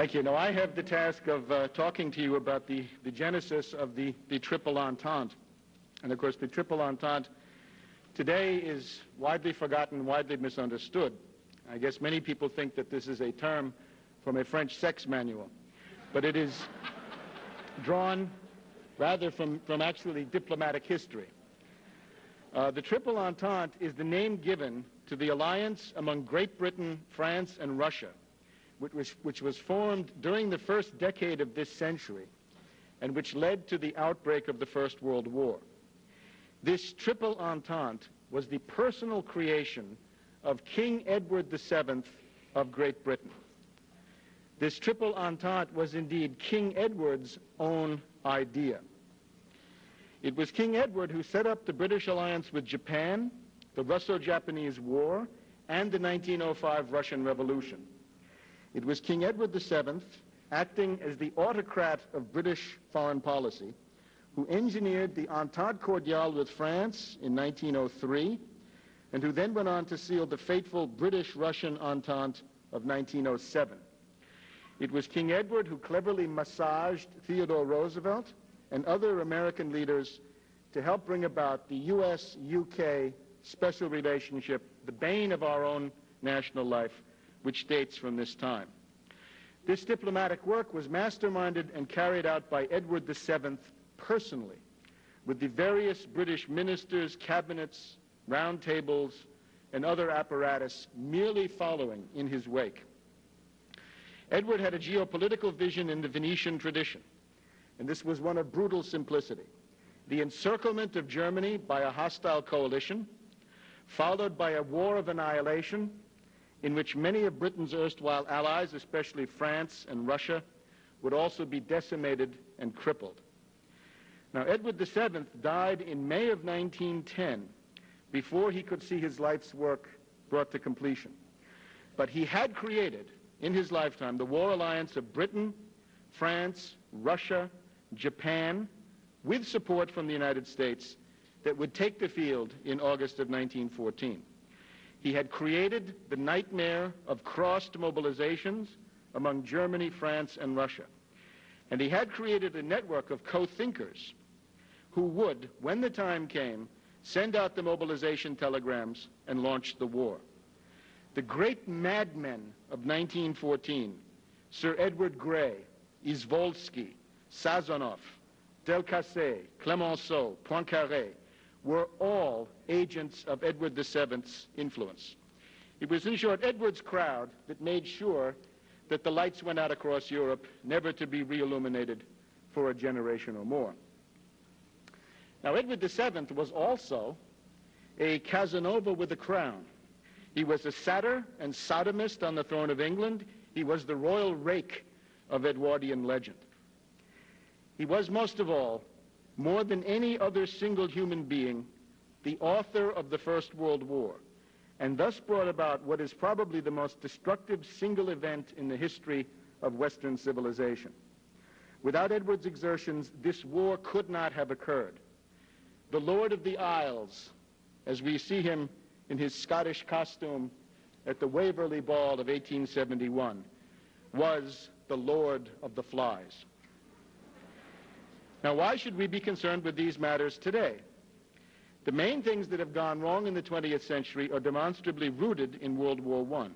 Thank you. Now, I have the task of talking to you about the genesis of the Triple Entente. And, of course, the Triple Entente today is widely forgotten, widely misunderstood. I guess many people think that this is a term from a French sex manual, but it is drawn rather from actually diplomatic history. The Triple Entente is the name given to the alliance among Great Britain, France, and Russia, which was formed during the first decade of this century and which led to the outbreak of the First World War. This Triple Entente was the personal creation of King Edward VII of Great Britain. This Triple Entente was indeed King Edward's own idea. It was King Edward who set up the British alliance with Japan, the Russo-Japanese War, and the 1905 Russian Revolution. It was King Edward VII, acting as the autocrat of British foreign policy, who engineered the Entente Cordiale with France in 1903, and who then went on to seal the fateful British-Russian Entente of 1907. It was King Edward who cleverly massaged Theodore Roosevelt and other American leaders to help bring about the U.S.-UK special relationship, the bane of our own national life, which dates from this time. This diplomatic work was masterminded and carried out by Edward VII personally, with the various British ministers, cabinets, round tables, and other apparatus merely following in his wake. Edward had a geopolitical vision in the Venetian tradition, and this was one of brutal simplicity. The encirclement of Germany by a hostile coalition, followed by a war of annihilation, in which many of Britain's erstwhile allies, especially France and Russia, would also be decimated and crippled. Now, Edward VII died in May of 1910, before he could see his life's work brought to completion. But he had created, in his lifetime, the war alliance of Britain, France, Russia, Japan, with support from the United States, that would take the field in August of 1914. He had created the nightmare of crossed mobilizations among Germany, France, and Russia. And he had created a network of co-thinkers who would, when the time came, send out the mobilization telegrams and launch the war. The great madmen of 1914, Sir Edward Grey, Izvolsky, Sazonov, Delcasse, Clemenceau, Poincaré, were all agents of Edward VII's influence. It was, in short, Edward's crowd that made sure that the lights went out across Europe, never to be re-illuminated for a generation or more. Now, Edward VII was also a Casanova with a crown. He was a satyr and sodomist on the throne of England. He was the royal rake of Edwardian legend. He was, most of all, more than any other single human being, the author of the First World War, and thus brought about what is probably the most destructive single event in the history of Western civilization. Without Edward's exertions, this war could not have occurred. The Lord of the Isles, as we see him in his Scottish costume at the Waverley Ball of 1871, was the Lord of the Flies. Now, why should we be concerned with these matters today? The main things that have gone wrong in the 20th century are demonstrably rooted in World War I.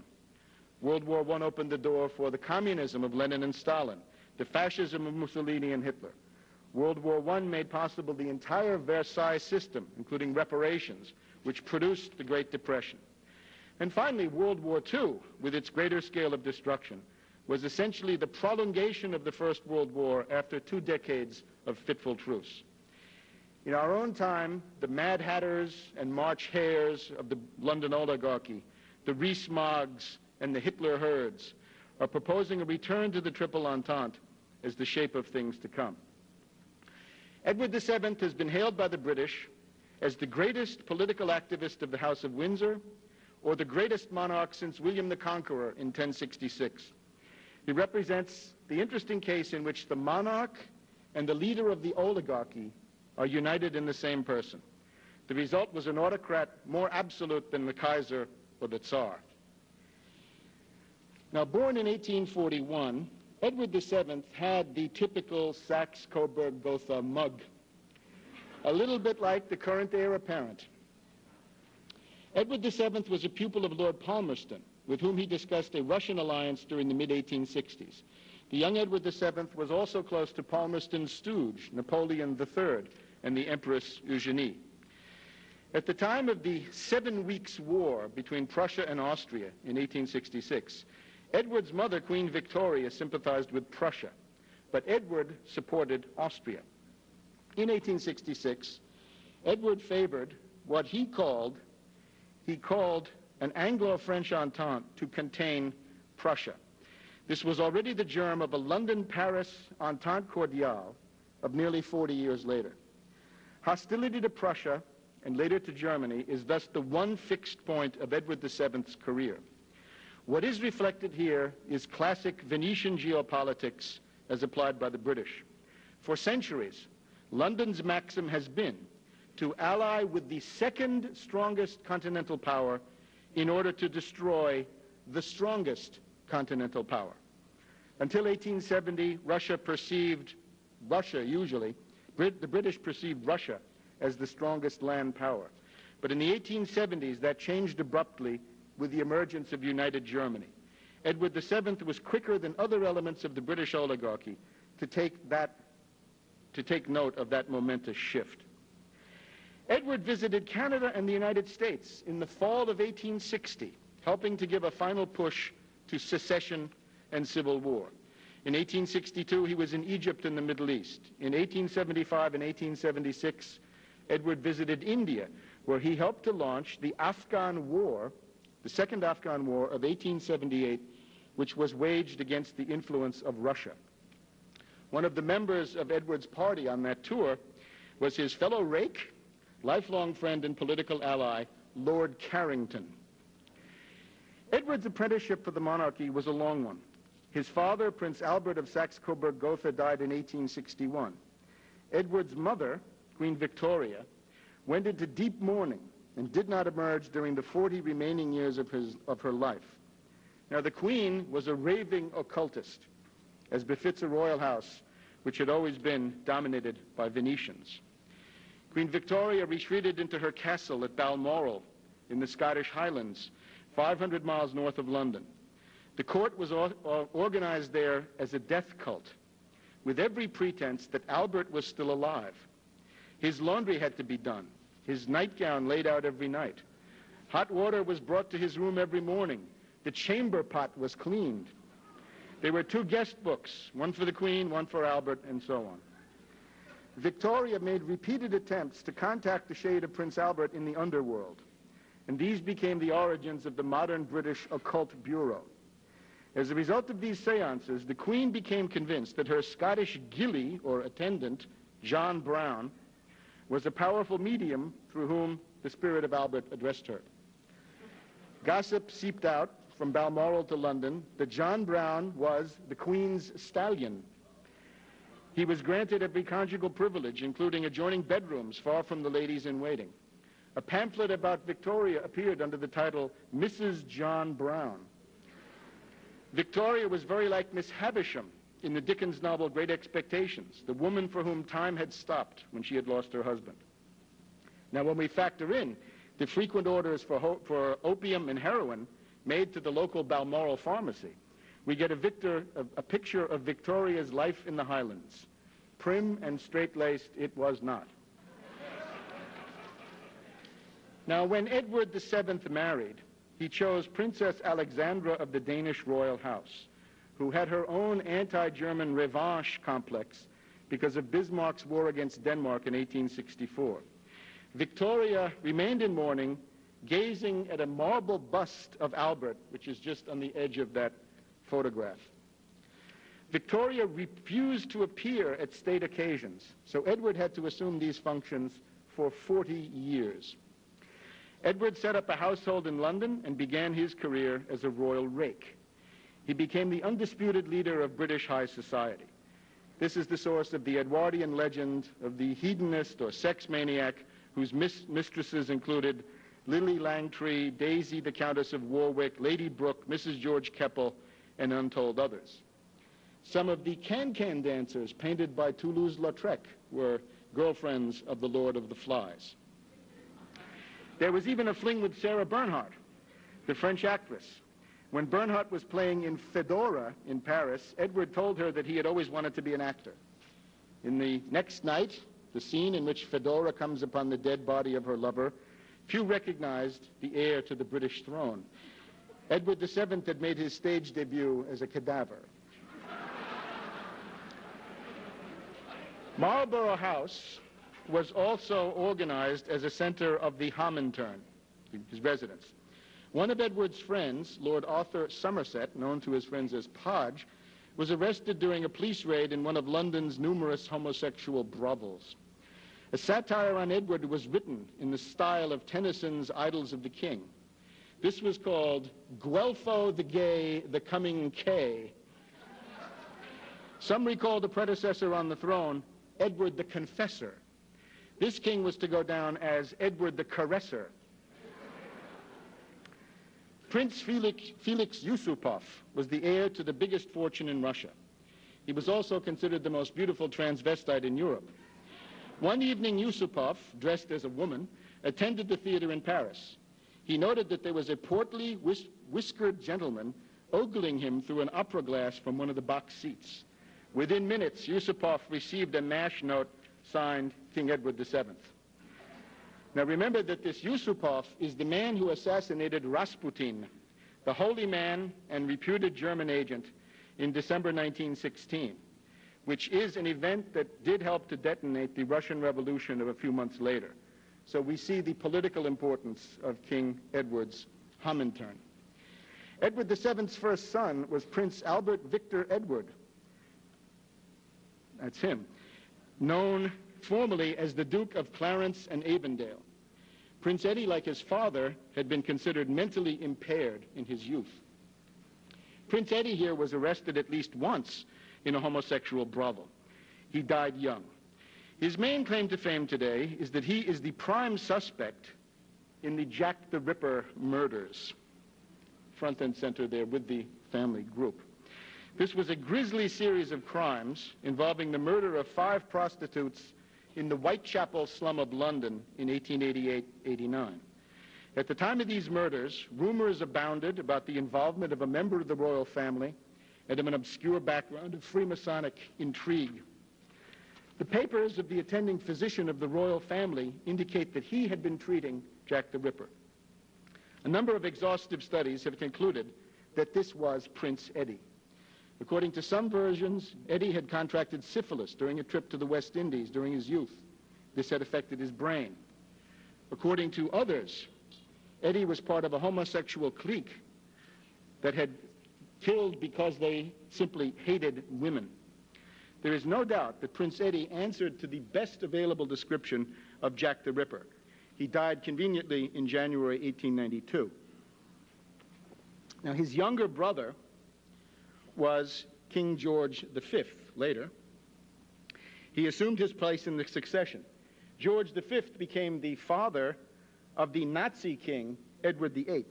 World War I opened the door for the communism of Lenin and Stalin, the fascism of Mussolini and Hitler. World War I made possible the entire Versailles system, including reparations, which produced the Great Depression. And finally, World War II, with its greater scale of destruction, was essentially the prolongation of the First World War after 2 decades of fitful truce. In our own time, the Mad Hatters and March Hares of the London oligarchy, the Rees-Moggs and the Hitler Herds, are proposing a return to the Triple Entente as the shape of things to come. Edward VII has been hailed by the British as the greatest political activist of the House of Windsor, or the greatest monarch since William the Conqueror in 1066. He represents the interesting case in which the monarch and the leader of the oligarchy are united in the same person. The result was an autocrat more absolute than the Kaiser or the Tsar. Now, born in 1841, Edward VII had the typical Saxe-Coburg-Gotha mug, a little bit like the current heir apparent. Edward VII was a pupil of Lord Palmerston, with whom he discussed a Russian alliance during the mid-1860s. The young Edward VII was also close to Palmerston's stooge, Napoleon III, and the Empress Eugenie. At the time of the 7 Weeks' War between Prussia and Austria in 1866, Edward's mother, Queen Victoria, sympathized with Prussia, but Edward supported Austria. In 1866, Edward favored what he called an Anglo-French entente to contain Prussia. This was already the germ of a London-Paris entente cordiale of nearly 40 years later. Hostility to Prussia and later to Germany is thus the one fixed point of Edward VII's career. What is reflected here is classic Venetian geopolitics as applied by the British. For centuries, London's maxim has been to ally with the second strongest continental power in order to destroy the strongest continental power. Until 1870, the British perceived Russia as the strongest land power. But in the 1870s, that changed abruptly with the emergence of United Germany. Edward VII was quicker than other elements of the British oligarchy to take note of that momentous shift. Edward visited Canada and the United States in the fall of 1860, helping to give a final push to secession and civil war. In 1862, he was in Egypt and the Middle East. In 1875 and 1876, Edward visited India, where he helped to launch the Afghan War, the Second Afghan War of 1878, which was waged against the influence of Russia. One of the members of Edward's party on that tour was his fellow rake, lifelong friend and political ally, Lord Carrington. Edward's apprenticeship for the monarchy was a long one. His father, Prince Albert of Saxe-Coburg-Gotha, died in 1861. Edward's mother, Queen Victoria, went into deep mourning and did not emerge during the 40 remaining years of her life. Now, the Queen was a raving occultist, as befits a royal house which had always been dominated by Venetians. Queen Victoria retreated into her castle at Balmoral in the Scottish Highlands, 500 miles north of London. The court was organized there as a death cult, with every pretense that Albert was still alive. His laundry had to be done, his nightgown laid out every night. Hot water was brought to his room every morning. The chamber pot was cleaned. There were 2 guest books, one for the Queen, one for Albert, and so on. Victoria made repeated attempts to contact the shade of Prince Albert in the underworld, and these became the origins of the modern British Occult Bureau. As a result of these seances, the Queen became convinced that her Scottish gillie, or attendant, John Brown, was a powerful medium through whom the spirit of Albert addressed her. Gossip seeped out from Balmoral to London that John Brown was the Queen's stallion. He was granted every conjugal privilege, including adjoining bedrooms far from the ladies in waiting. A pamphlet about Victoria appeared under the title Mrs. John Brown. Victoria was very like Miss Havisham in the Dickens novel Great Expectations, the woman for whom time had stopped when she had lost her husband. Now, when we factor in the frequent orders for opium and heroin made to the local Balmoral pharmacy, we get a picture of Victoria's life in the Highlands. Prim and straight-laced it was not. Now, when Edward VII married, he chose Princess Alexandra of the Danish royal house, who had her own anti-German revanche complex because of Bismarck's war against Denmark in 1864. Victoria remained in mourning, gazing at a marble bust of Albert, which is just on the edge of that photograph. Victoria refused to appear at state occasions, so Edward had to assume these functions for 40 years. Edward set up a household in London and began his career as a royal rake. He became the undisputed leader of British high society. This is the source of the Edwardian legend of the hedonist or sex maniac whose mistresses included Lily Langtry, Daisy the Countess of Warwick, Lady Brooke, Mrs. George Keppel, and untold others. Some of the can-can dancers painted by Toulouse-Lautrec were girlfriends of the Lord of the Flies. There was even a fling with Sarah Bernhardt, the French actress. When Bernhardt was playing in Fedora in Paris, Edward told her that he had always wanted to be an actor. In the next night, the scene in which Fedora comes upon the dead body of her lover, few recognized the heir to the British throne. Edward VII had made his stage debut as a cadaver. Marlborough House was also organized as a center of the Comintern, his residence. One of Edward's friends, Lord Arthur Somerset, known to his friends as Podge, was arrested during a police raid in one of London's numerous homosexual brothels. A satire on Edward was written in the style of Tennyson's Idylls of the King. This was called Guelpho the Gay, the Coming K. Some recall the predecessor on the throne, Edward the Confessor. This king was to go down as Edward the Caresser. Prince Felix Yusupov was the heir to the biggest fortune in Russia. He was also considered the most beautiful transvestite in Europe. One evening, Yusupov, dressed as a woman, attended the theater in Paris. He noted that there was a portly, whiskered gentleman ogling him through an opera glass from one of the box seats. Within minutes, Yusupov received a MASH note signed King Edward VII. Now remember that this Yusupov is the man who assassinated Rasputin, the holy man and reputed German agent, in December 1916, which is an event that did help to detonate the Russian Revolution of a few months later. So we see the political importance of King Edward's Comintern. Edward VII's first son was Prince Albert Victor Edward. That's him, known formally as the Duke of Clarence and Avondale. Prince Eddie, like his father, had been considered mentally impaired in his youth. Prince Eddie here was arrested at least once in a homosexual brothel. He died young. His main claim to fame today is that he is the prime suspect in the Jack the Ripper murders, front and center there with the family group. This was a grisly series of crimes involving the murder of 5 prostitutes in the Whitechapel slum of London in 1888-89. At the time of these murders, rumors abounded about the involvement of a member of the royal family and of an obscure background of Freemasonic intrigue. The papers of the attending physician of the royal family indicate that he had been treating Jack the Ripper. A number of exhaustive studies have concluded that this was Prince Eddie. According to some versions, Eddie had contracted syphilis during a trip to the West Indies during his youth. This had affected his brain. According to others, Eddie was part of a homosexual clique that had killed because they simply hated women. There is no doubt that Prince Eddie answered to the best available description of Jack the Ripper. He died conveniently in January 1892. Now, his younger brother was King George V later. He assumed his place in the succession. George V became the father of the Nazi king, Edward VIII,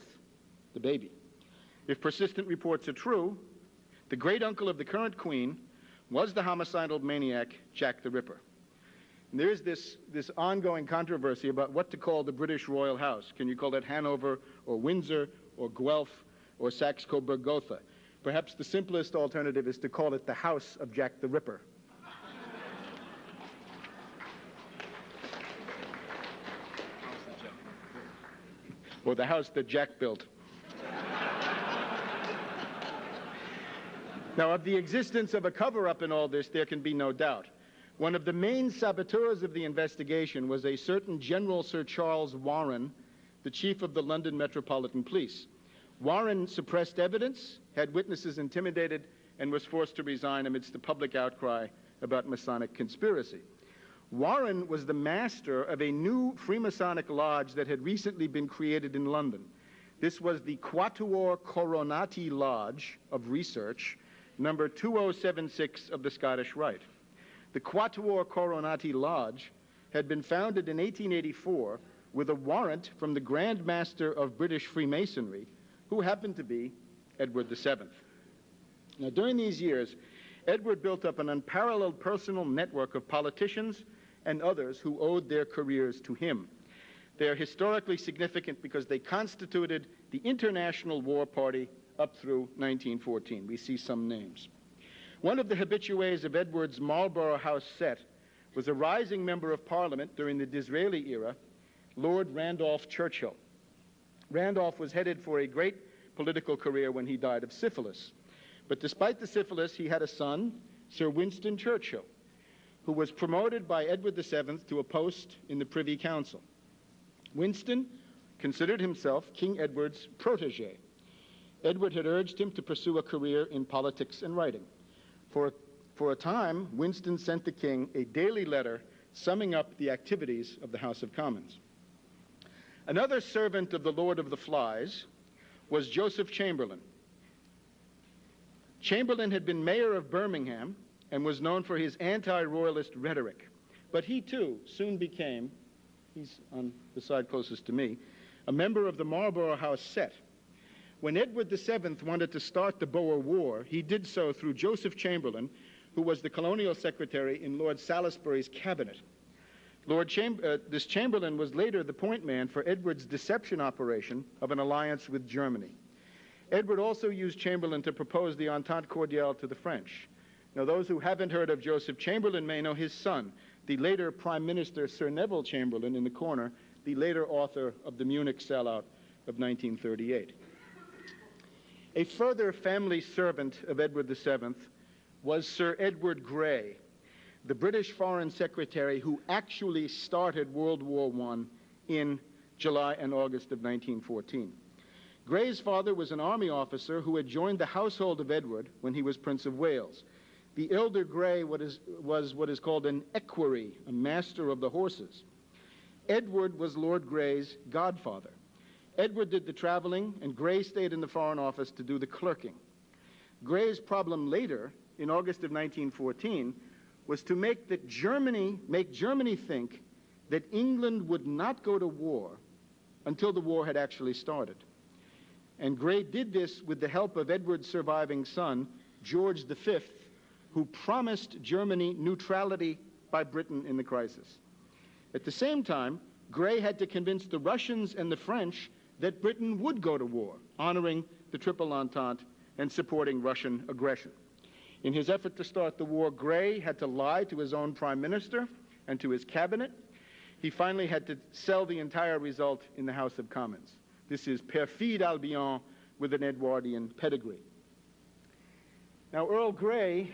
the baby. If persistent reports are true, the great-uncle of the current queen was the homicidal maniac Jack the Ripper. And there is this ongoing controversy about what to call the British royal house. Can you call it Hanover or Windsor or Guelph or Saxe-Coburg-Gotha? Perhaps the simplest alternative is to call it the House of Jack the Ripper. Or the house that Jack built. Now, of the existence of a cover-up in all this, there can be no doubt. One of the main saboteurs of the investigation was a certain General Sir Charles Warren, the chief of the London Metropolitan Police. Warren suppressed evidence, had witnesses intimidated, and was forced to resign amidst the public outcry about Masonic conspiracy. Warren was the master of a new Freemasonic lodge that had recently been created in London. This was the Quatuor Coronati Lodge of Research, number 2076 of the Scottish Rite. The Quatuor Coronati Lodge had been founded in 1884 with a warrant from the Grand Master of British Freemasonry, who happened to be Edward VII. Now, during these years, Edward built up an unparalleled personal network of politicians and others who owed their careers to him. They are historically significant because they constituted the international war party up through 1914. We see some names. One of the habitués of Edward's Marlborough House set was a rising member of Parliament during the Disraeli era, Lord Randolph Churchill. Randolph was headed for a great political career when he died of syphilis. But despite the syphilis, he had a son, Sir Winston Churchill, who was promoted by Edward VII to a post in the Privy Council. Winston considered himself King Edward's protege. Edward had urged him to pursue a career in politics and writing. For a time, Winston sent the king a daily letter summing up the activities of the House of Commons. Another servant of the Lord of the Flies was Joseph Chamberlain. Chamberlain had been mayor of Birmingham and was known for his anti-royalist rhetoric. But he too soon became, he's on the side closest to me, a member of the Marlborough House set. When Edward VII wanted to start the Boer War, he did so through Joseph Chamberlain, who was the colonial secretary in Lord Salisbury's cabinet. This Chamberlain was later the point man for Edward's deception operation of an alliance with Germany. Edward also used Chamberlain to propose the Entente Cordiale to the French. Now, those who haven't heard of Joseph Chamberlain may know his son, the later Prime Minister Sir Neville Chamberlain in the corner, the later author of the Munich sellout of 1938. A further family servant of Edward VII was Sir Edward Grey, the British Foreign Secretary who actually started World War I in July and August of 1914. Grey's father was an army officer who had joined the household of Edward when he was Prince of Wales. The elder Grey was what is called an equerry, a master of the horses. Edward was Lord Grey's godfather. Edward did the traveling, and Grey stayed in the Foreign Office to do the clerking. Grey's problem later, in August of 1914, was to make Germany think that England would not go to war until the war had actually started. And Grey did this with the help of Edward's surviving son, George V, who promised Germany neutrality by Britain in the crisis. At the same time, Grey had to convince the Russians and the French that Britain would go to war, honoring the Triple Entente and supporting Russian aggression. In his effort to start the war, Grey had to lie to his own prime minister and to his cabinet. He finally had to sell the entire result in the House of Commons. This is perfide Albion with an Edwardian pedigree. Now, Earl Grey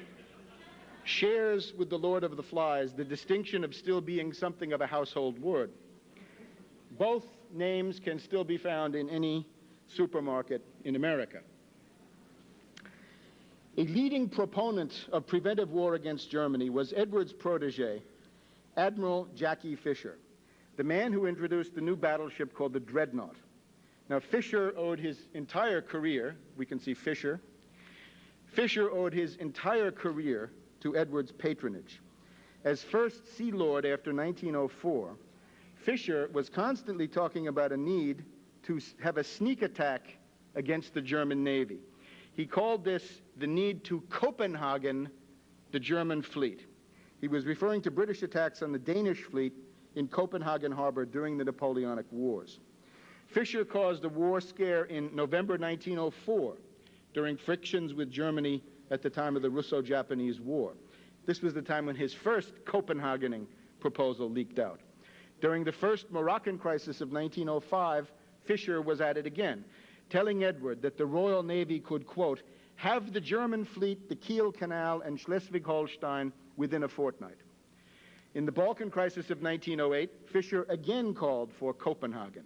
shares with the Lord of the Flies the distinction of still being something of a household word. Both names can still be found in any supermarket in America. A leading proponent of preventive war against Germany was Edward's protege, Admiral Jackie Fisher, the man who introduced the new battleship called the Dreadnought. Now, Fisher owed his entire career, we can see Fisher owed his entire career to Edward's patronage. As first Sea Lord after 1904, Fisher was constantly talking about a need to have a sneak attack against the German Navy. He called this the need to Copenhagen the German fleet. He was referring to British attacks on the Danish fleet in Copenhagen Harbor during the Napoleonic Wars. Fisher caused a war scare in November 1904 during frictions with Germany at the time of the Russo-Japanese War. This was the time when his first Copenhagening proposal leaked out. During the first Moroccan Crisis of 1905, Fisher was at it again, telling Edward that the Royal Navy could, quote, have the German fleet, the Kiel Canal, and Schleswig-Holstein within a fortnight. In the Balkan Crisis of 1908, Fisher again called for Copenhagen.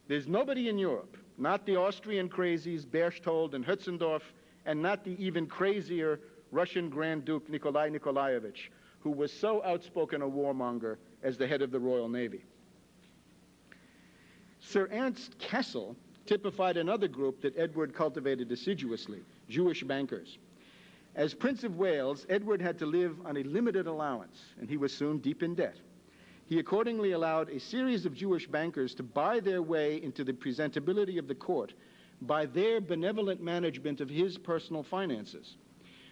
There's nobody in Europe, not the Austrian crazies Berchtold and Hötzendorf, and not the even crazier Russian Grand Duke Nikolai Nikolaevich, who was so outspoken a warmonger as the head of the Royal Navy. Sir Ernst Cassel typified another group that Edward cultivated assiduously, Jewish bankers. As Prince of Wales, Edward had to live on a limited allowance, and he was soon deep in debt. He accordingly allowed a series of Jewish bankers to buy their way into the presentability of the court by their benevolent management of his personal finances.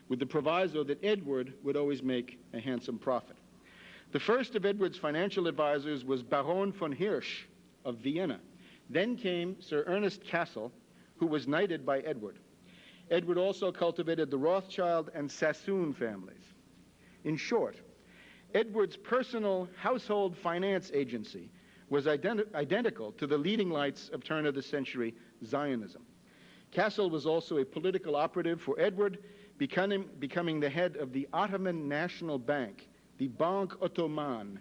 with the proviso that Edward would always make a handsome profit. The first of Edward's financial advisors was Baron von Hirsch of Vienna. Then came Sir Ernest Cassel, who was knighted by Edward. Edward also cultivated the Rothschild and Sassoon families. In short, Edward's personal household finance agency was identical to the leading lights of turn-of-the-century Zionism. Cassel was also a political operative for Edward, becoming the head of the Ottoman National Bank, the Banque Ottomane,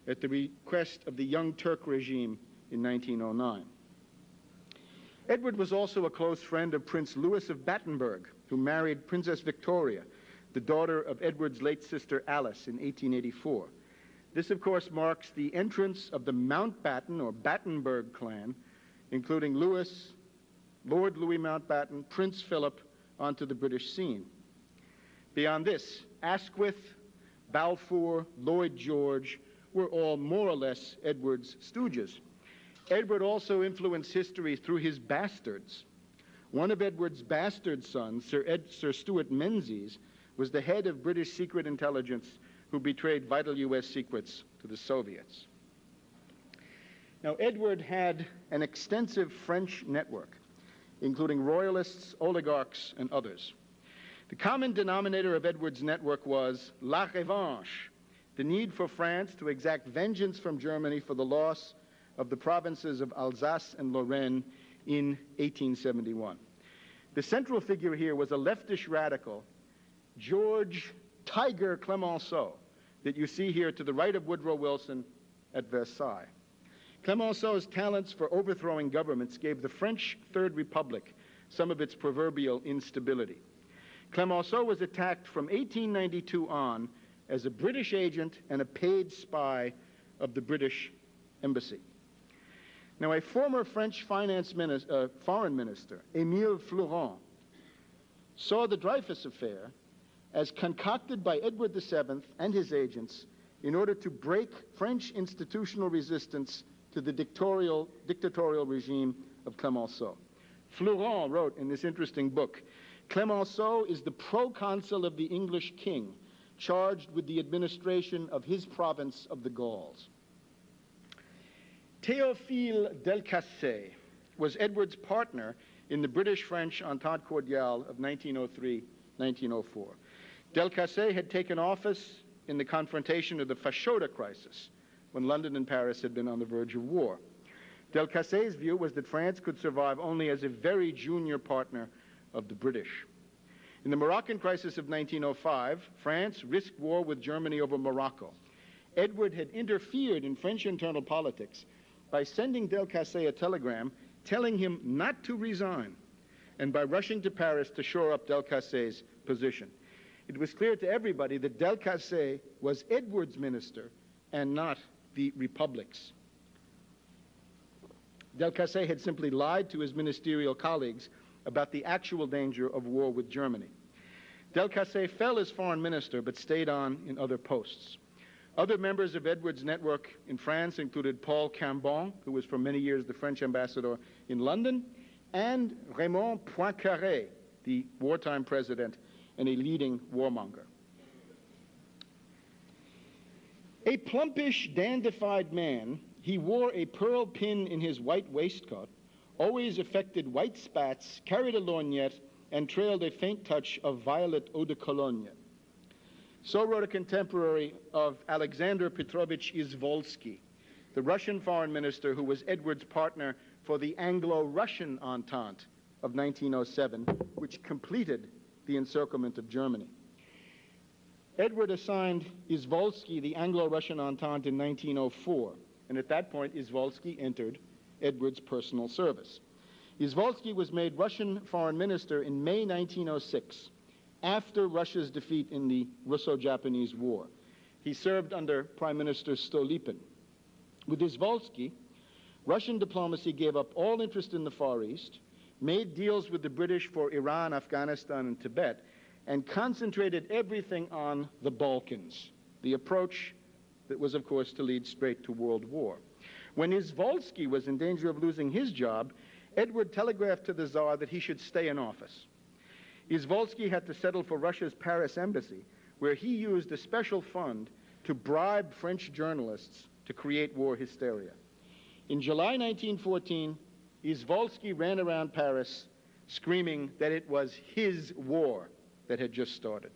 at the request of the Young Turk regime in 1909. Edward was also a close friend of Prince Louis of Battenberg, who married Princess Victoria, the daughter of Edward's late sister Alice, in 1884. This, of course, marks the entrance of the Mountbatten or Battenberg clan, including Louis, Lord Louis Mountbatten, Prince Philip, onto the British scene. Beyond this, Asquith, Balfour, Lloyd George were all more or less Edward's stooges. Edward also influenced history through his bastards. One of Edward's bastard sons, Sir Stuart Menzies, was the head of British secret intelligence who betrayed vital U.S. secrets to the Soviets. Now, Edward had an extensive French network, including royalists, oligarchs, and others. The common denominator of Edward's network was la revanche, the need for France to exact vengeance from Germany for the loss of the provinces of Alsace and Lorraine in 1871. The central figure here was a leftish radical, George Tiger Clemenceau, that you see here to the right of Woodrow Wilson at Versailles. Clemenceau's talents for overthrowing governments gave the French Third Republic some of its proverbial instability. Clemenceau was attacked from 1892 on as a British agent and a paid spy of the British embassy. Now, a former French foreign minister, Émile Florent, saw the Dreyfus affair as concocted by Edward VII and his agents in order to break French institutional resistance to the dictatorial regime of Clemenceau. Florent wrote in this interesting book, Clemenceau is the proconsul of the English king, charged with the administration of his province of the Gauls. Théophile Delcassé was Edward's partner in the British-French Entente Cordiale of 1903-1904. Delcassé had taken office in the confrontation of the Fashoda crisis, when London and Paris had been on the verge of war. Delcassé's view was that France could survive only as a very junior partner of the British. In the Moroccan Crisis of 1905, France risked war with Germany over Morocco. Edward had interfered in French internal politics by sending Delcassé a telegram telling him not to resign, and by rushing to Paris to shore up Delcassé's position. It was clear to everybody that Delcassé was Edward's minister and not the Republic's. Delcassé had simply lied to his ministerial colleagues about the actual danger of war with Germany. Delcassé fell as foreign minister but stayed on in other posts. Other members of Edward's network in France included Paul Cambon, who was for many years the French ambassador in London, and Raymond Poincaré, the wartime president and a leading warmonger. A plumpish, dandified man, he wore a pearl pin in his white waistcoat, always affected white spats, carried a lorgnette, and trailed a faint touch of violet eau de Cologne. So wrote a contemporary of Alexander Petrovich Izvolsky, the Russian foreign minister who was Edward's partner for the Anglo-Russian Entente of 1907, which completed the encirclement of Germany. Edward assigned Izvolsky the Anglo-Russian Entente in 1904, and at that point, Izvolsky entered Edward's personal service. Izvolsky was made Russian foreign minister in May 1906, after Russia's defeat in the Russo-Japanese War. He served under Prime Minister Stolypin. With Izvolsky, Russian diplomacy gave up all interest in the Far East, made deals with the British for Iran, Afghanistan, and Tibet, and concentrated everything on the Balkans, the approach that was, of course, to lead straight to world war. When Izvolsky was in danger of losing his job, Edward telegraphed to the Tsar that he should stay in office. Izvolsky had to settle for Russia's Paris embassy, where he used a special fund to bribe French journalists to create war hysteria. In July 1914, Izvolsky ran around Paris screaming that it was his war that had just started.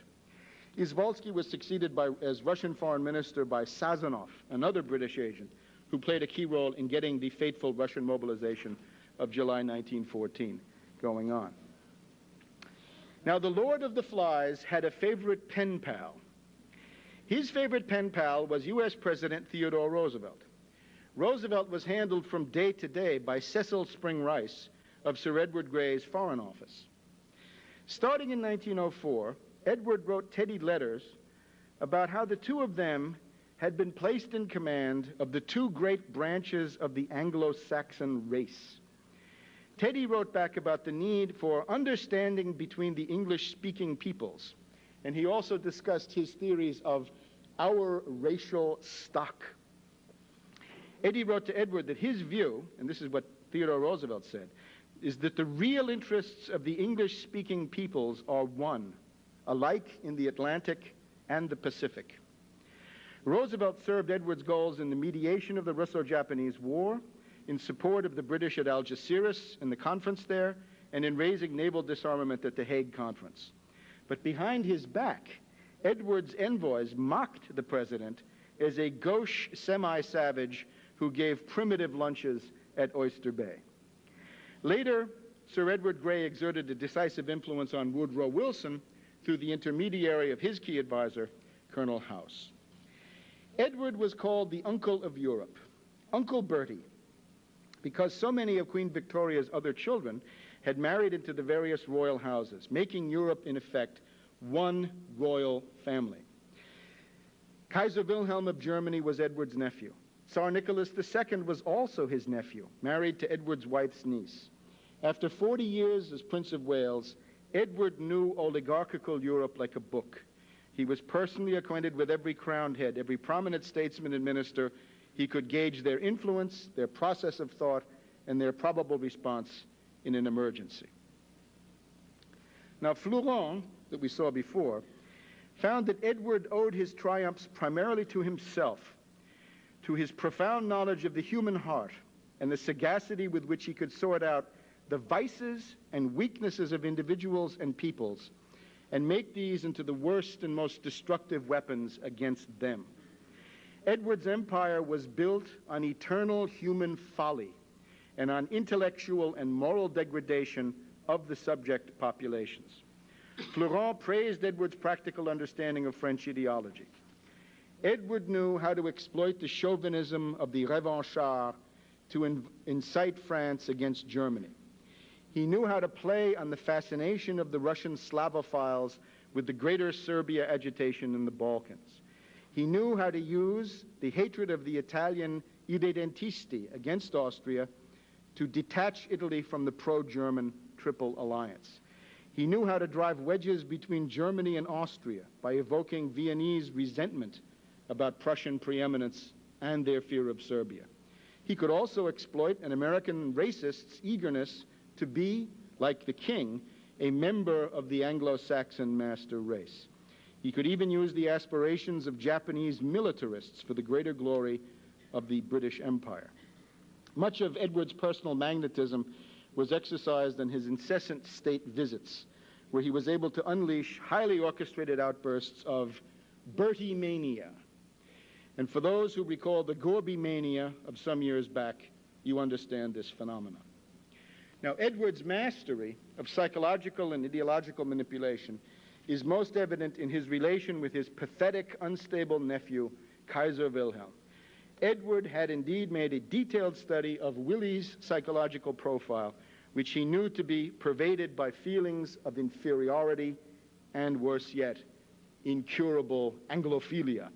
Izvolsky was succeeded as Russian foreign minister by Sazonov, another British agent, who played a key role in getting the fateful Russian mobilization of July 1914 going on. Now, the Lord of the Flies had a favorite pen pal. His favorite pen pal was U.S. President Theodore Roosevelt. Roosevelt was handled from day to day by Cecil Spring Rice of Sir Edward Grey's Foreign Office. Starting in 1904, Edward wrote Teddy letters about how the two of them had been placed in command of the two great branches of the Anglo-Saxon race. Teddy wrote back about the need for understanding between the English-speaking peoples, and he also discussed his theories of our racial stock. Eddie wrote to Edward that his view, and this is what Theodore Roosevelt said, is that the real interests of the English-speaking peoples are one, alike in the Atlantic and the Pacific. Roosevelt served Edward's goals in the mediation of the Russo-Japanese War, in support of the British at Algeciras and the conference there, and in raising naval disarmament at the Hague Conference. But behind his back, Edward's envoys mocked the president as a gauche semi-savage who gave primitive lunches at Oyster Bay. Later, Sir Edward Grey exerted a decisive influence on Woodrow Wilson through the intermediary of his key advisor, Colonel House. Edward was called the Uncle of Europe, Uncle Bertie, because so many of Queen Victoria's other children had married into the various royal houses, making Europe, in effect, one royal family. Kaiser Wilhelm of Germany was Edward's nephew. Tsar Nicholas II was also his nephew, married to Edward's wife's niece. After 40 years as Prince of Wales, Edward knew oligarchical Europe like a book. He was personally acquainted with every crowned head, every prominent statesman and minister. He could gauge their influence, their process of thought, and their probable response in an emergency. Now, Fleuron, that we saw before, found that Edward owed his triumphs primarily to himself, to his profound knowledge of the human heart and the sagacity with which he could sort out the vices and weaknesses of individuals and peoples and make these into the worst and most destructive weapons against them. Edward's empire was built on eternal human folly and on intellectual and moral degradation of the subject populations. Fleuron praised Edward's practical understanding of French ideology. Edward knew how to exploit the chauvinism of the revanchards to incite France against Germany. He knew how to play on the fascination of the Russian Slavophiles with the Greater Serbia agitation in the Balkans. He knew how to use the hatred of the Italian irredentisti against Austria to detach Italy from the pro-German Triple Alliance. He knew how to drive wedges between Germany and Austria by evoking Viennese resentment about Prussian preeminence and their fear of Serbia. He could also exploit an American racist's eagerness to be, like the king, a member of the Anglo-Saxon master race. He could even use the aspirations of Japanese militarists for the greater glory of the British Empire. Much of Edward's personal magnetism was exercised in his incessant state visits, where he was able to unleash highly orchestrated outbursts of Bertie mania. And for those who recall the Gorby mania of some years back, you understand this phenomenon. Now, Edward's mastery of psychological and ideological manipulation is most evident in his relation with his pathetic, unstable nephew, Kaiser Wilhelm. Edward had indeed made a detailed study of Willie's psychological profile, which he knew to be pervaded by feelings of inferiority and, worse yet, incurable Anglophilia.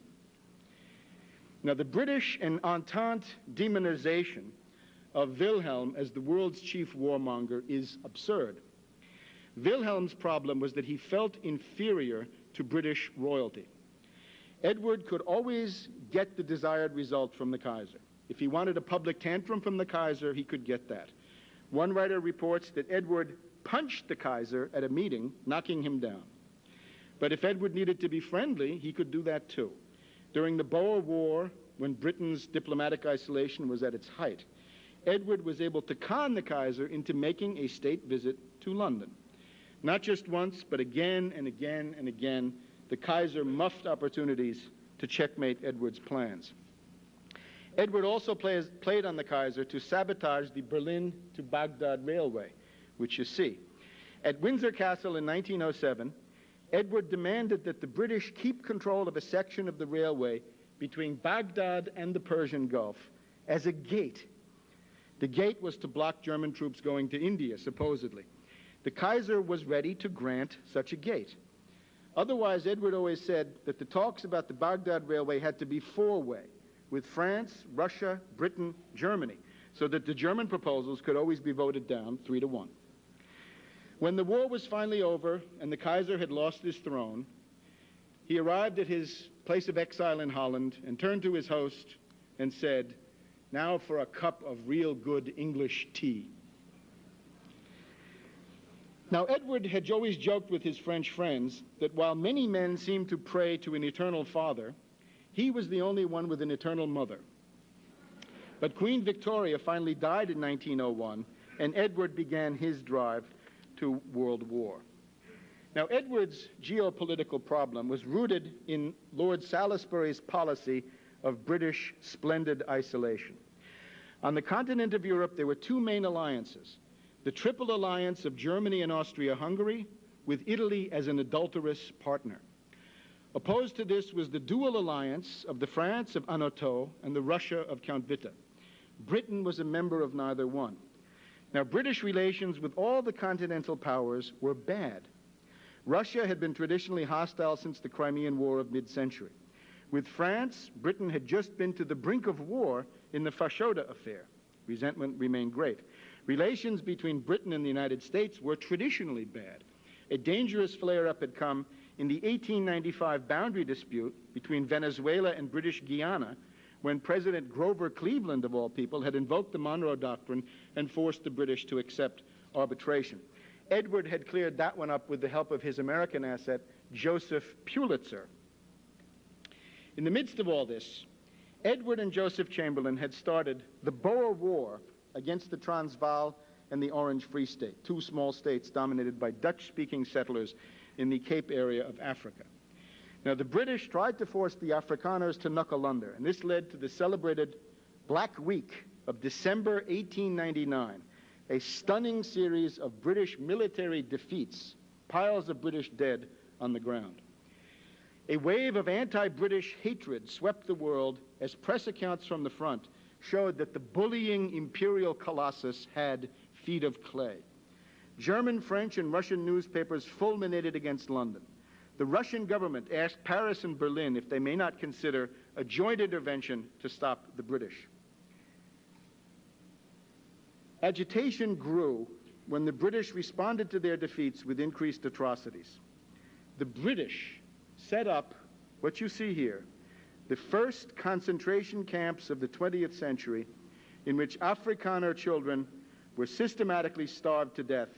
Now, the British and Entente demonization of Wilhelm as the world's chief warmonger is absurd. Wilhelm's problem was that he felt inferior to British royalty. Edward could always get the desired result from the Kaiser. If he wanted a public tantrum from the Kaiser, he could get that. One writer reports that Edward punched the Kaiser at a meeting, knocking him down. But if Edward needed to be friendly, he could do that too. During the Boer War, when Britain's diplomatic isolation was at its height, Edward was able to con the Kaiser into making a state visit to London. Not just once, but again and again and again, the Kaiser muffed opportunities to checkmate Edward's plans. Edward also played on the Kaiser to sabotage the Berlin to Baghdad railway, which you see. At Windsor Castle in 1907, Edward demanded that the British keep control of a section of the railway between Baghdad and the Persian Gulf as a gate. The gate was to block German troops going to India, supposedly. The Kaiser was ready to grant such a gate. Otherwise, Edward always said that the talks about the Baghdad railway had to be four-way, with France, Russia, Britain, Germany, so that the German proposals could always be voted down 3-1. When the war was finally over and the Kaiser had lost his throne, he arrived at his place of exile in Holland and turned to his host and said, "Now for a cup of real good English tea." Now, Edward had always joked with his French friends that while many men seemed to pray to an eternal father, he was the only one with an eternal mother. But Queen Victoria finally died in 1901, and Edward began his drive to world war. Now, Edward's geopolitical problem was rooted in Lord Salisbury's policy of British splendid isolation. On the continent of Europe, there were two main alliances: the Triple Alliance of Germany and Austria-Hungary, with Italy as an adulterous partner. Opposed to this was the dual alliance of the France of Anatole and the Russia of Count Witte. Britain was a member of neither one. Now, British relations with all the continental powers were bad. Russia had been traditionally hostile since the Crimean War of mid-century. With France, Britain had just been to the brink of war in the Fashoda affair. Resentment remained great. Relations between Britain and the United States were traditionally bad. A dangerous flare-up had come in the 1895 boundary dispute between Venezuela and British Guiana, when President Grover Cleveland, of all people, had invoked the Monroe Doctrine and forced the British to accept arbitration. Edward had cleared that one up with the help of his American asset, Joseph Pulitzer. In the midst of all this, Edward and Joseph Chamberlain had started the Boer War against the Transvaal and the Orange Free State, two small states dominated by Dutch-speaking settlers in the Cape area of Africa. Now, the British tried to force the Afrikaners to knuckle under, and this led to the celebrated Black Week of December 1899, a stunning series of British military defeats, piles of British dead on the ground. A wave of anti-British hatred swept the world as press accounts from the front showed that the bullying imperial colossus had feet of clay. German, French, and Russian newspapers fulminated against London. The Russian government asked Paris and Berlin if they may not consider a joint intervention to stop the British. Agitation grew when the British responded to their defeats with increased atrocities. The British set up what you see here, the first concentration camps of the 20th century, in which Afrikaner children were systematically starved to death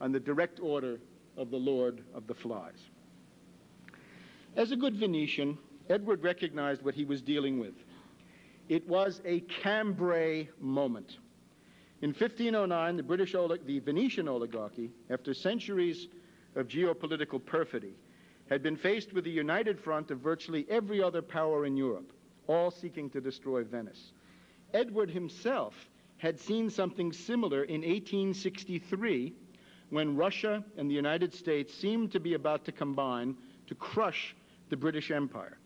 on the direct order of the Lord of the Flies. As a good Venetian, Edward recognized what he was dealing with. It was a Cambrai moment. In 1509, the Venetian oligarchy, after centuries of geopolitical perfidy, had been faced with a united front of virtually every other power in Europe, all seeking to destroy Venice. Edward himself had seen something similar in 1863, when Russia and the United States seemed to be about to combine to crush the British Empire.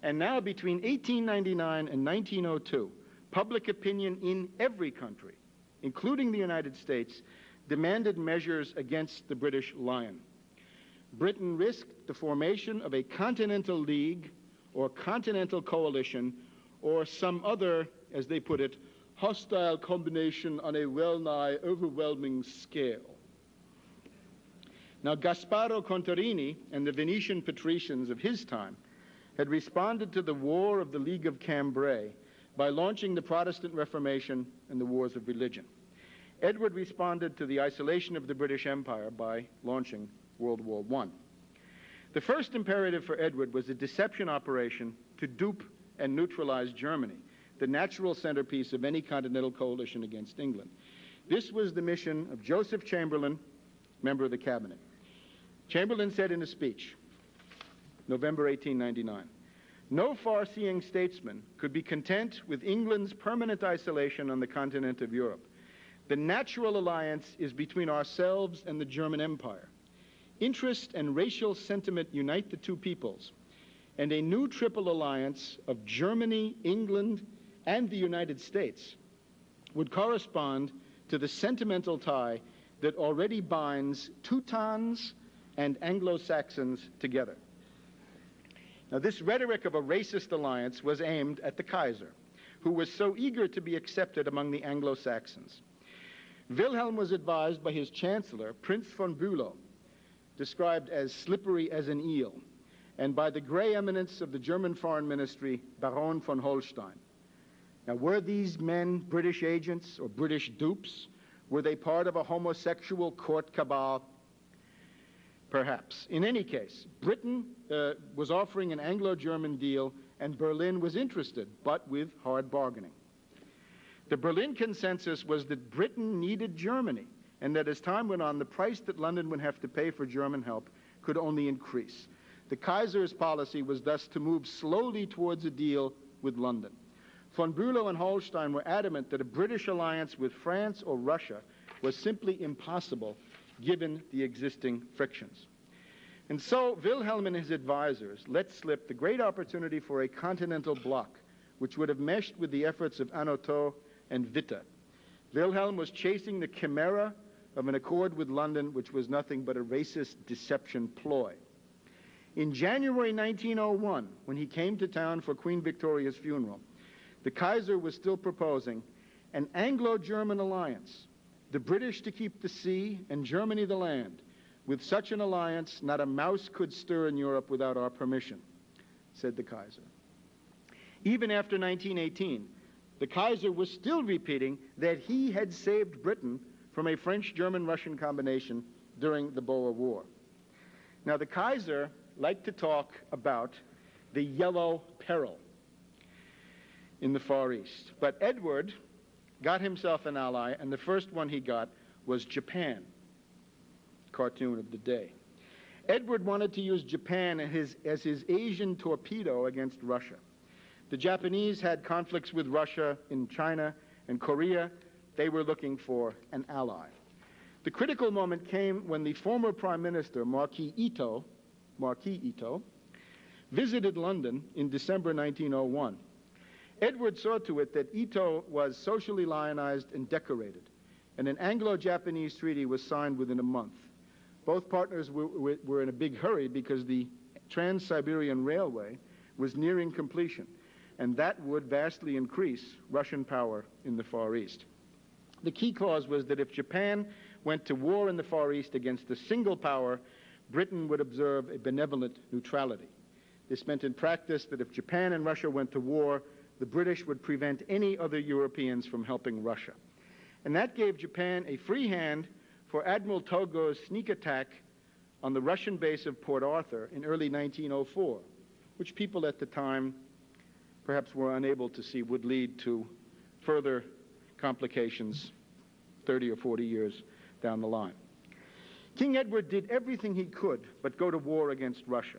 And now, between 1899 and 1902, public opinion in every country, including the United States, demanded measures against the British Lion. Britain risked the formation of a continental league or continental coalition or some other, as they put it, hostile combination on a well-nigh overwhelming scale. Now, Gasparo Contarini and the Venetian patricians of his time had responded to the War of the League of Cambrai by launching the Protestant Reformation and the Wars of Religion. Edward responded to the isolation of the British Empire by launching World War I. The first imperative for Edward was a deception operation to dupe and neutralize Germany, the natural centerpiece of any continental coalition against England. This was the mission of Joseph Chamberlain, member of the cabinet. Chamberlain said in a speech, November 1899, "No far-seeing statesman could be content with England's permanent isolation on the continent of Europe. The natural alliance is between ourselves and the German Empire. Interest and racial sentiment unite the two peoples, and a new triple alliance of Germany, England, and the United States would correspond to the sentimental tie that already binds Teutons and Anglo-Saxons together." Now, this rhetoric of a racist alliance was aimed at the Kaiser, who was so eager to be accepted among the Anglo-Saxons. Wilhelm was advised by his chancellor, Prince von Bülow, described as slippery as an eel, and by the gray eminence of the German foreign ministry, Baron von Holstein. Now, were these men British agents or British dupes? Were they part of a homosexual court cabal? Perhaps. In any case, Britain was offering an Anglo-German deal, and Berlin was interested, but with hard bargaining. The Berlin consensus was that Britain needed Germany, and that as time went on, the price that London would have to pay for German help could only increase. The Kaiser's policy was thus to move slowly towards a deal with London. Von Bülow and Holstein were adamant that a British alliance with France or Russia was simply impossible given the existing frictions. And so Wilhelm and his advisors let slip the great opportunity for a continental bloc, which would have meshed with the efforts of Anatole and Witte. Wilhelm was chasing the chimera of an accord with London, which was nothing but a racist deception ploy. In January 1901, when he came to town for Queen Victoria's funeral, the Kaiser was still proposing an Anglo-German alliance, the British to keep the sea and Germany the land. With such an alliance, not a mouse could stir in Europe without our permission, said the Kaiser. Even after 1918, the Kaiser was still repeating that he had saved Britain from a French-German-Russian combination during the Boer War. Now, the Kaiser liked to talk about the yellow peril in the Far East. But Edward got himself an ally, and the first one he got was Japan, cartoon of the day. Edward wanted to use Japan as his Asian torpedo against Russia. The Japanese had conflicts with Russia in China and Korea. They were looking for an ally. The critical moment came when the former Prime Minister, Marquis Ito, visited London in December 1901. Edward saw to it that Ito was socially lionized and decorated, and an Anglo-Japanese treaty was signed within a month. Both partners were in a big hurry because the Trans-Siberian Railway was nearing completion, and that would vastly increase Russian power in the Far East. The key clause was that if Japan went to war in the Far East against a single power, Britain would observe a benevolent neutrality. This meant in practice that if Japan and Russia went to war, the British would prevent any other Europeans from helping Russia. And that gave Japan a free hand for Admiral Togo's sneak attack on the Russian base of Port Arthur in early 1904, which people at the time perhaps were unable to see would lead to further complications 30 or 40 years down the line. King Edward did everything he could but go to war against Russia.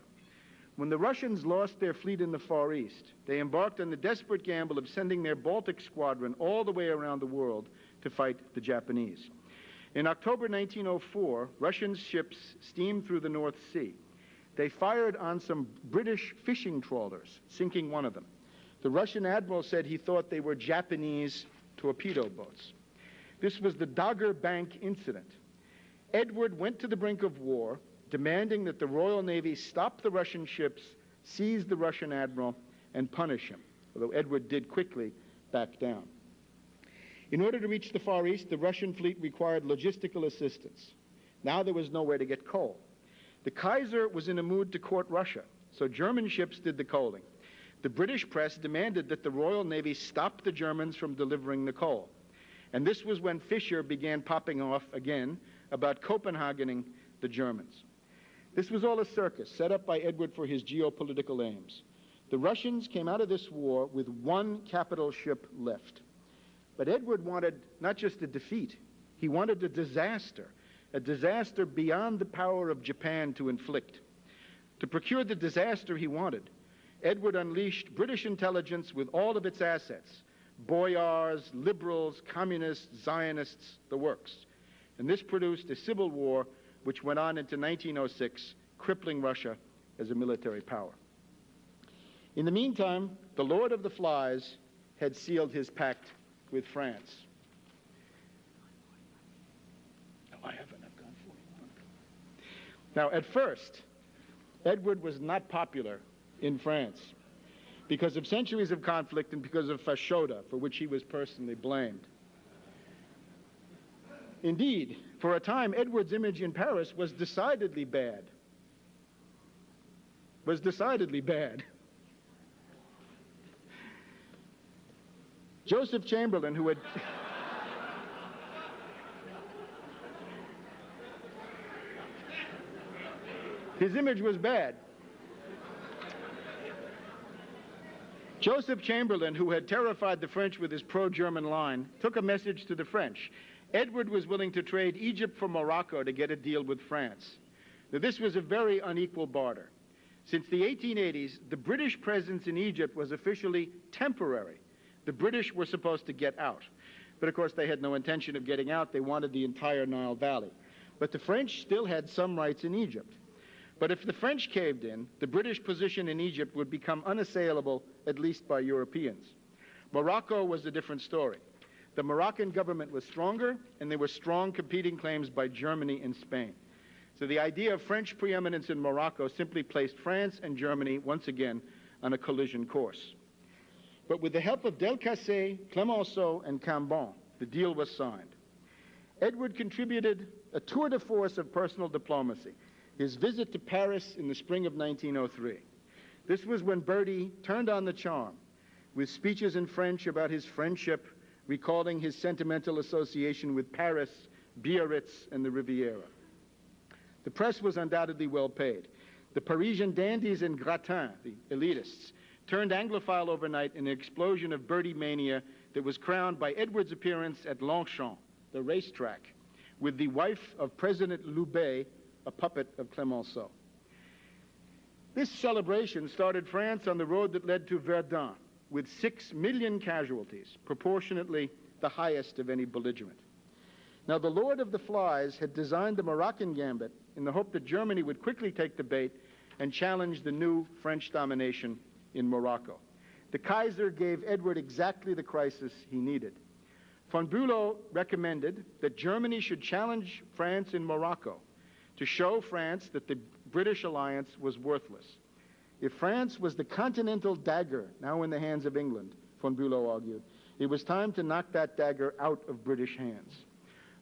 When the Russians lost their fleet in the Far East, they embarked on the desperate gamble of sending their Baltic squadron all the way around the world to fight the Japanese. In October 1904, Russian ships steamed through the North Sea. They fired on some British fishing trawlers, sinking one of them. The Russian admiral said he thought they were Japanese torpedo boats. This was the Dogger Bank incident. Edward went to the brink of war, demanding that the Royal Navy stop the Russian ships, seize the Russian admiral, and punish him, although Edward did quickly back down. In order to reach the Far East, the Russian fleet required logistical assistance. Now there was nowhere to get coal. The Kaiser was in a mood to court Russia, so German ships did the coaling. The British press demanded that the Royal Navy stop the Germans from delivering the coal. And this was when Fischer began popping off again about Copenhagening the Germans. This was all a circus set up by Edward for his geopolitical aims. The Russians came out of this war with one capital ship left. But Edward wanted not just a defeat, he wanted a disaster beyond the power of Japan to inflict. To procure the disaster he wanted, Edward unleashed British intelligence with all of its assets, boyars, liberals, communists, Zionists, the works. And this produced a civil war which went on into 1906, crippling Russia as a military power. In the meantime, the Lord of the Flies had sealed his pact with France. No, I haven't. I've gone 41. Now, at first, Edward was not popular in France because of centuries of conflict and because of fashoda, for which he was personally blamed. Indeed, for a time, Edward's image in Paris was decidedly bad. Joseph Chamberlain, who had his image was bad. Joseph Chamberlain, who had terrified the French with his pro-German line, took a message to the French. Edward was willing to trade Egypt for Morocco to get a deal with France. Now, this was a very unequal barter. Since the 1880s, the British presence in Egypt was officially temporary. The British were supposed to get out. But of course, they had no intention of getting out. They wanted the entire Nile Valley. But the French still had some rights in Egypt. But if the French caved in, the British position in Egypt would become unassailable, at least by Europeans. Morocco was a different story. The Moroccan government was stronger, and there were strong competing claims by Germany and Spain. So the idea of French preeminence in Morocco simply placed France and Germany once again on a collision course. But with the help of Delcassé, Clemenceau, and Cambon, the deal was signed. Edward contributed a tour de force of personal diplomacy, his visit to Paris in the spring of 1903. This was when Bertie turned on the charm with speeches in French about his friendship, recalling his sentimental association with Paris, Biarritz, and the Riviera. The press was undoubtedly well paid. The Parisian dandies and gratins, the elitists, turned Anglophile overnight in an explosion of Bertie mania that was crowned by Edward's appearance at Longchamp, the racetrack, with the wife of President Loubet, a puppet of Clemenceau. This celebration started France on the road that led to Verdun, with 6 million casualties, proportionately the highest of any belligerent. Now, the Lord of the Flies had designed the Moroccan gambit in the hope that Germany would quickly take the bait and challenge the new French domination in Morocco. The Kaiser gave Edward exactly the crisis he needed. Von Bülow recommended that Germany should challenge France in Morocco to show France that the British alliance was worthless. If France was the continental dagger now in the hands of England, von Bülow argued, it was time to knock that dagger out of British hands.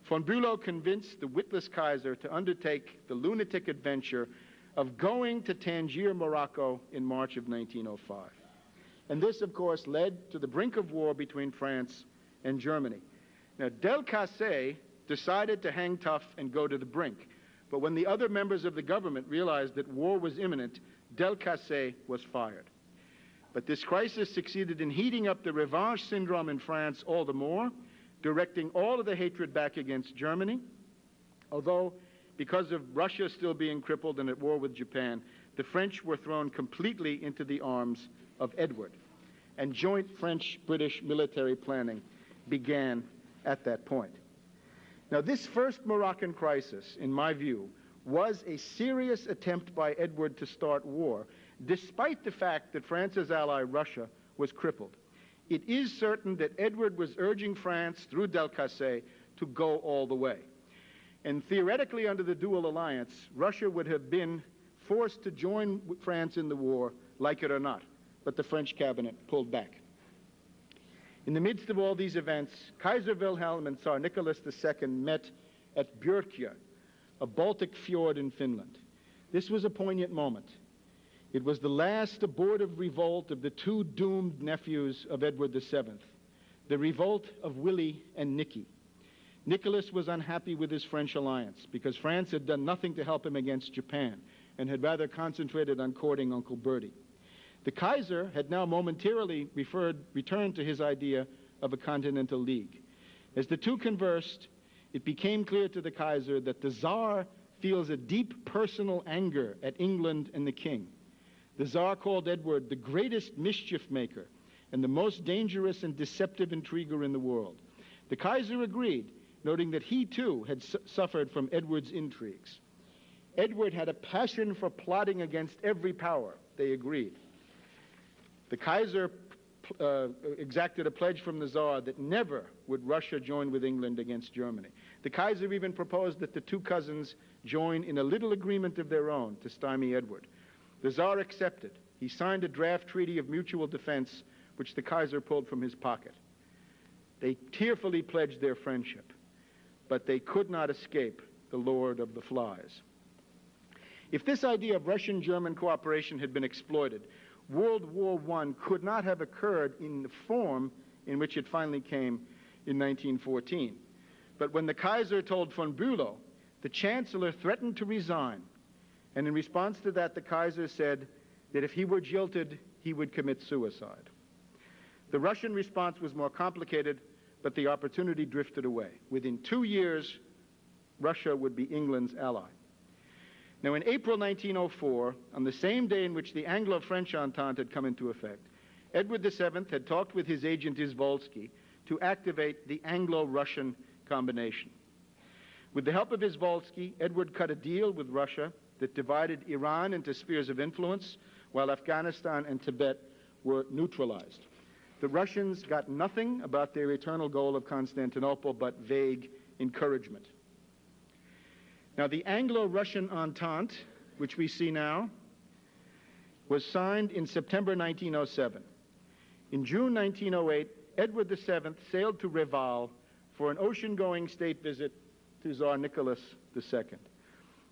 Von Bülow convinced the witless Kaiser to undertake the lunatic adventure of going to Tangier, Morocco in March of 1905. And this, of course, led to the brink of war between France and Germany. Now, Delcassé decided to hang tough and go to the brink. But when the other members of the government realized that war was imminent, Delcassé was fired. But this crisis succeeded in heating up the revanche syndrome in France all the more, directing all of the hatred back against Germany, although because of Russia still being crippled and at war with Japan, the French were thrown completely into the arms of Edward, and joint French-British military planning began at that point. Now, this first Moroccan crisis, in my view, was a serious attempt by Edward to start war, despite the fact that France's ally, Russia, was crippled. It is certain that Edward was urging France, through Delcassé, to go all the way. And theoretically, under the dual alliance, Russia would have been forced to join France in the war, like it or not. But the French cabinet pulled back. In the midst of all these events, Kaiser Wilhelm and Tsar Nicholas II met at Björkö, a Baltic fjord in Finland. This was a poignant moment. It was the last abortive revolt of the two doomed nephews of Edward VII. the revolt of Willie and Nicky. Nicholas was unhappy with his French alliance because France had done nothing to help him against Japan and had rather concentrated on courting Uncle Bertie. The Kaiser had now momentarily returned to his idea of a continental league. As the two conversed, it became clear to the Kaiser that the Tsar feels a deep personal anger at England and the king. The Tsar called Edward the greatest mischief maker and the most dangerous and deceptive intriguer in the world. The Kaiser agreed, noting that he too had suffered from Edward's intrigues. Edward had a passion for plotting against every power, they agreed. The Kaiser exacted a pledge from the Tsar that never would Russia join with England against Germany. The Kaiser even proposed that the two cousins join in a little agreement of their own to stymie Edward. The Tsar accepted. He signed a draft treaty of mutual defense, which the Kaiser pulled from his pocket. They tearfully pledged their friendship, but they could not escape the Lord of the Flies. If this idea of Russian-German cooperation had been exploited, World War I could not have occurred in the form in which it finally came in 1914. But when the Kaiser told von Bülow, the Chancellor threatened to resign, and in response to that, the Kaiser said that if he were jilted, he would commit suicide. The Russian response was more complicated, but the opportunity drifted away. Within 2 years, Russia would be England's ally. Now, in April 1904, on the same day in which the Anglo-French Entente had come into effect, Edward VII had talked with his agent Izvolsky to activate the Anglo-Russian combination. With the help of Izvolsky, Edward cut a deal with Russia that divided Iran into spheres of influence, while Afghanistan and Tibet were neutralized. The Russians got nothing about their eternal goal of Constantinople but vague encouragement. Now, the Anglo-Russian Entente, which we see now, was signed in September 1907. In June 1908, Edward VII sailed to Reval for an ocean-going state visit to Tsar Nicholas II.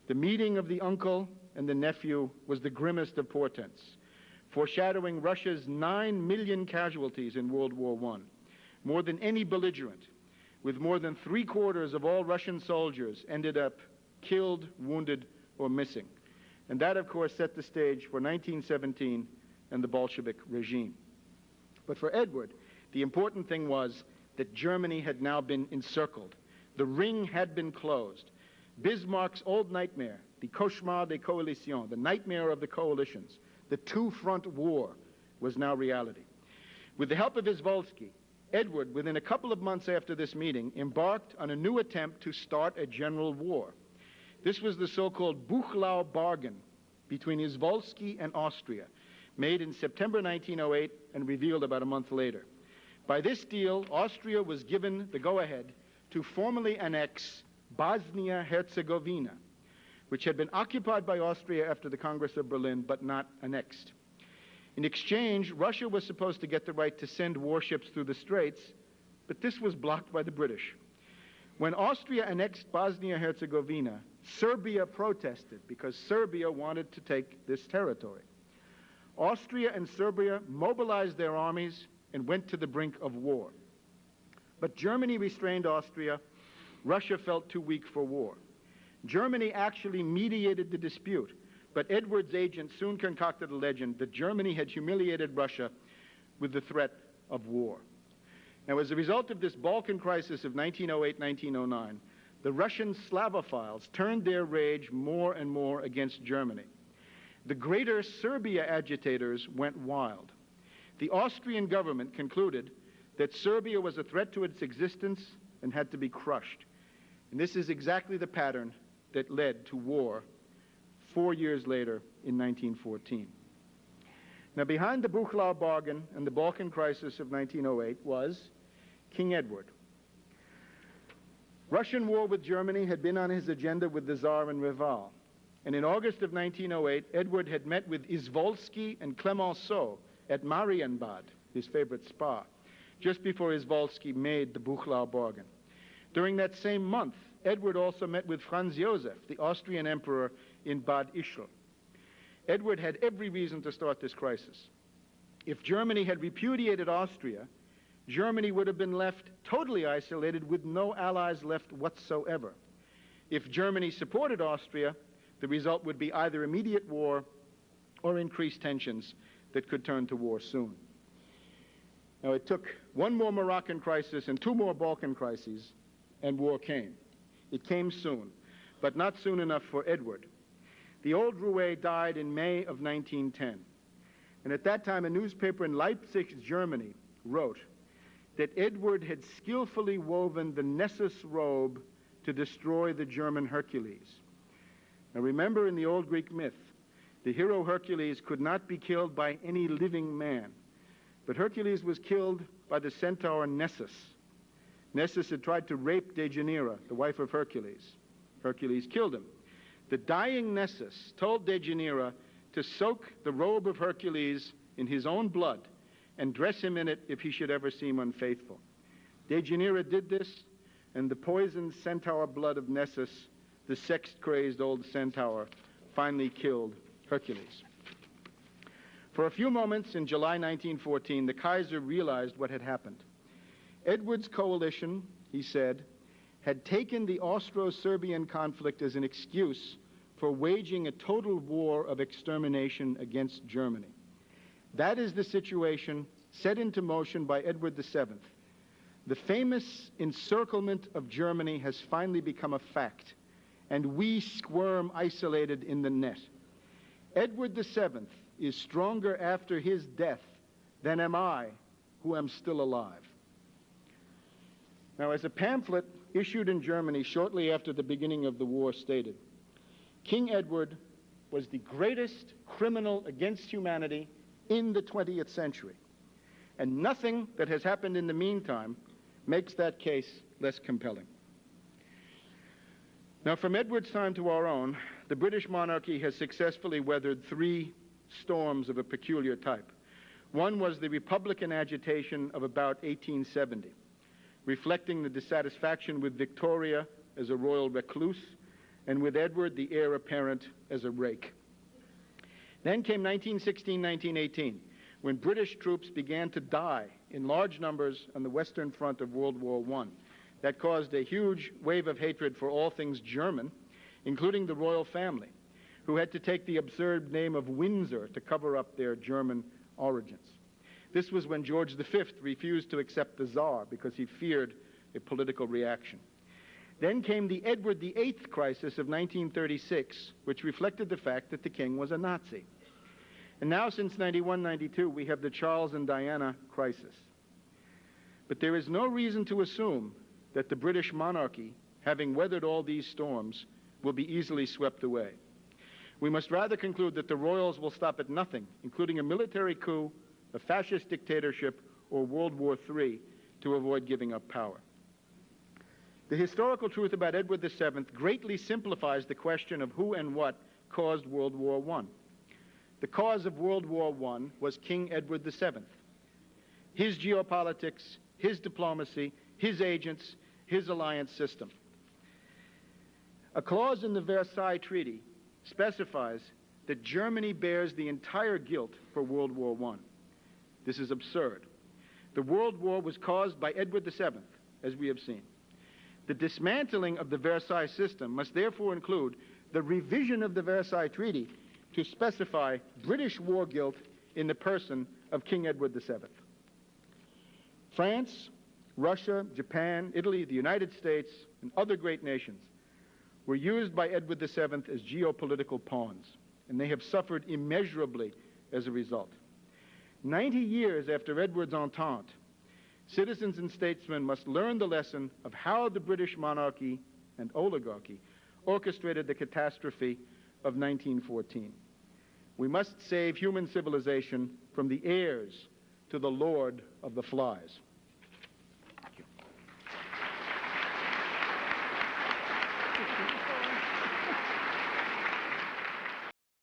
The meeting of the uncle and the nephew was the grimmest of portents, foreshadowing Russia's 9 million casualties in World War I, more than any belligerent, with more than 3/4 of all Russian soldiers ended up killed, wounded, or missing. And that, of course, set the stage for 1917 and the Bolshevik regime. But for Edward, the important thing was that Germany had now been encircled. The ring had been closed. Bismarck's old nightmare, the cauchemar des coalitions, the nightmare of the coalitions, the two-front war, was now reality. With the help of Izvolsky, Edward, within a couple of months after this meeting, embarked on a new attempt to start a general war. This was the so-called Buchlau bargain between Izvolsky and Austria, made in September 1908 and revealed about a month later. By this deal, Austria was given the go-ahead to formally annex Bosnia-Herzegovina, which had been occupied by Austria after the Congress of Berlin, but not annexed. In exchange, Russia was supposed to get the right to send warships through the straits, but this was blocked by the British. When Austria annexed Bosnia-Herzegovina, Serbia protested because Serbia wanted to take this territory. Austria and Serbia mobilized their armies and went to the brink of war. But Germany restrained Austria. Russia felt too weak for war. Germany actually mediated the dispute, but Edward's agent soon concocted a legend that Germany had humiliated Russia with the threat of war. Now, as a result of this Balkan crisis of 1908-1909, the Russian Slavophiles turned their rage more and more against Germany. The Greater Serbia agitators went wild. The Austrian government concluded that Serbia was a threat to its existence and had to be crushed. And this is exactly the pattern that led to war 4 years later in 1914. Now, behind the Buchlau bargain and the Balkan crisis of 1908 was King Edward. Russian war with Germany had been on his agenda with the Tsar in Reval. And in August of 1908, Edward had met with Izvolsky and Clemenceau at Marienbad, his favorite spa, just before Izvolsky made the Buchlau bargain. During that same month, Edward also met with Franz Josef, the Austrian emperor, in Bad Ischl. Edward had every reason to start this crisis. If Germany had repudiated Austria, Germany would have been left totally isolated with no allies left whatsoever. If Germany supported Austria, the result would be either immediate war or increased tensions that could turn to war soon. Now, it took one more Moroccan crisis and two more Balkan crises, and war came. It came soon, but not soon enough for Edward. The old Rouet died in May of 1910, and at that time a newspaper in Leipzig, Germany, wrote that Edward had skillfully woven the Nessus robe to destroy the German Hercules. Now remember, in the old Greek myth, the hero Hercules could not be killed by any living man, but Hercules was killed by the centaur Nessus. Nessus had tried to rape Deianira, the wife of Hercules. Hercules killed him. The dying Nessus told Deianira to soak the robe of Hercules in his own blood and dress him in it if he should ever seem unfaithful. Deianira did this, and the poisoned centaur blood of Nessus, the sex-crazed old centaur, finally killed Hercules. For a few moments in July 1914, the Kaiser realized what had happened. Edward's coalition, he said, had taken the Austro-Serbian conflict as an excuse for waging a total war of extermination against Germany. That is the situation set into motion by Edward VII. The famous encirclement of Germany has finally become a fact, and we squirm isolated in the net. Edward VII is stronger after his death than am I, who am still alive. Now, as a pamphlet issued in Germany shortly after the beginning of the war stated, King Edward was the greatest criminal against humanity in the 20th century, and nothing that has happened in the meantime makes that case less compelling. Now, from Edward's time to our own, the British monarchy has successfully weathered three storms of a peculiar type. One was the Republican agitation of about 1870, reflecting the dissatisfaction with Victoria as a royal recluse and with Edward, the heir apparent, as a rake. Then came 1916-1918, when British troops began to die in large numbers on the Western Front of World War I. That caused a huge wave of hatred for all things German, including the royal family, who had to take the absurd name of Windsor to cover up their German origins. This was when George V refused to accept the Tsar because he feared a political reaction. Then came the Edward VIII crisis of 1936, which reflected the fact that the king was a Nazi. And now, since 91-92, we have the Charles and Diana crisis. But there is no reason to assume that the British monarchy, having weathered all these storms, will be easily swept away. We must rather conclude that the royals will stop at nothing, including a military coup, a fascist dictatorship, or World War III, to avoid giving up power. The historical truth about Edward VII greatly simplifies the question of who and what caused World War I. The cause of World War I was King Edward VII. His geopolitics, his diplomacy, his agents, his alliance system. A clause in the Versailles Treaty specifies that Germany bears the entire guilt for World War I. This is absurd. The World War was caused by Edward VII, as we have seen. The dismantling of the Versailles system must therefore include the revision of the Versailles Treaty to specify British war guilt in the person of King Edward VII. France, Russia, Japan, Italy, the United States, and other great nations were used by Edward VII as geopolitical pawns, and they have suffered immeasurably as a result. 90 years after Edward's Entente, citizens and statesmen must learn the lesson of how the British monarchy and oligarchy orchestrated the catastrophe of 1914. We must save human civilization from the heirs to the Lord of the Flies.